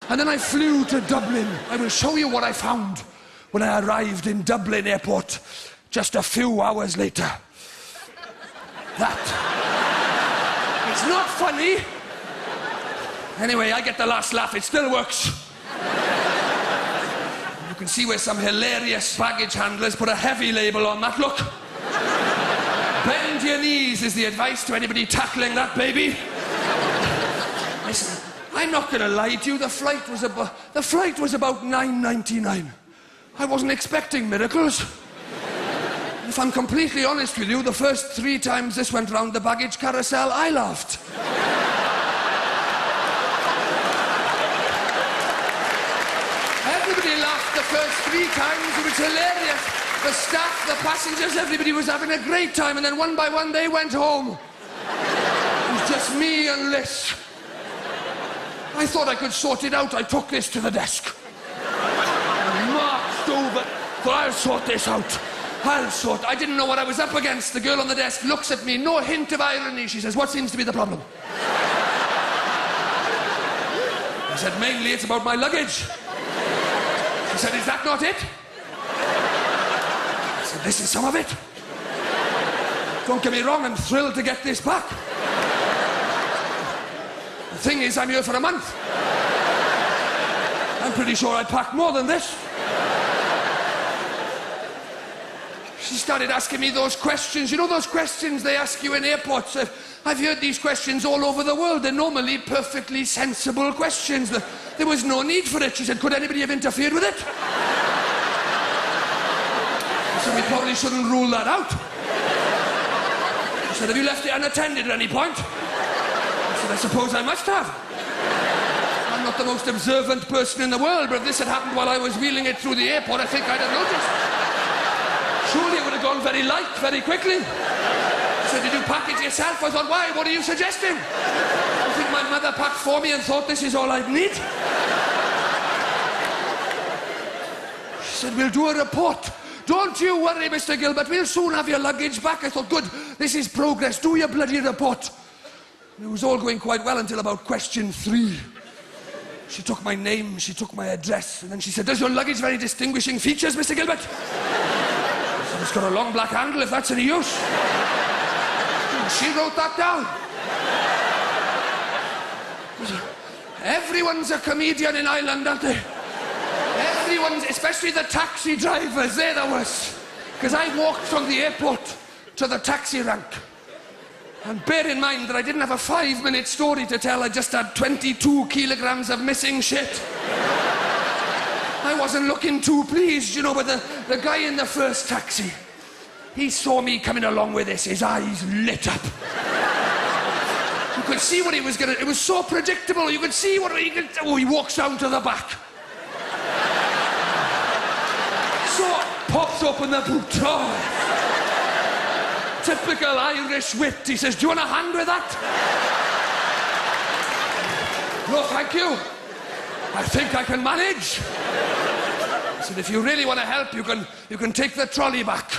And then I flew to Dublin. I will show you what I found when I arrived in Dublin Airport just a few hours later. That. It's not funny. Anyway, I get the last laugh. It still works. You can see where some hilarious baggage handlers put a heavy label on that. Look. Bend your knees is the advice to anybody tackling that baby. Listen, I'm not going to lie to you. The flight was about $9.99. I wasn't expecting miracles. If I'm completely honest with you, the first 3 times this went round the baggage carousel, I laughed. Everybody laughed the first 3 times. It was hilarious. The staff, the passengers, everybody was having a great time, and then one by one they went home. It was just me and Liz. I thought I could sort it out. I took this to the desk. I marched over. Thought, I'll sort this out. I didn't know what I was up against. The girl on the desk looks at me, no hint of irony. She says, what seems to be the problem? I said, mainly it's about my luggage. She said, is that not it? I said, this is some of it. Don't get me wrong, I'm thrilled to get this back. The thing is, I'm here for a month. I'm pretty sure I packed more than this. She started asking me those questions. You know those questions they ask you in airports? I've heard these questions all over the world. They're normally perfectly sensible questions. There was no need for it. She said, could anybody have interfered with it? I said, we probably shouldn't rule that out. She said, have you left it unattended at any point? I said, I suppose I must have. I'm not the most observant person in the world, but if this had happened while I was wheeling it through the airport, I think I'd have noticed. Surely it would have gone very light, very quickly. She said, did you pack it yourself? I thought, why? What are you suggesting? I think my mother packed for me and thought this is all I'd need. She said, we'll do a report. Don't you worry, Mr. Gilbert. We'll soon have your luggage back. I thought, good, this is progress. Do your bloody report. It was all going quite well until about question 3. She took my name, she took my address, and then she said, does your luggage have any distinguishing features, Mr. Gilbert? It's got a long black handle, if that's any use. She wrote that down. Everyone's a comedian in Ireland, aren't they? Everyone's, especially the taxi drivers, they're the worst. Because I walked from the airport to the taxi rank. And bear in mind that I didn't have a 5-minute story to tell. I just had 22 kilograms of missing shit. I wasn't looking too pleased, you know, but the guy in the first taxi, he saw me coming along with this. His eyes lit up. You could see what he was gonna... It was so predictable. You could see what he could... Oh, he walks down to the back. So, pops open the boot. Oh. Typical Irish wit. He says, do you want a hand with that? No, thank you. I think I can manage. I said, if you really want to help, you can take the trolley back.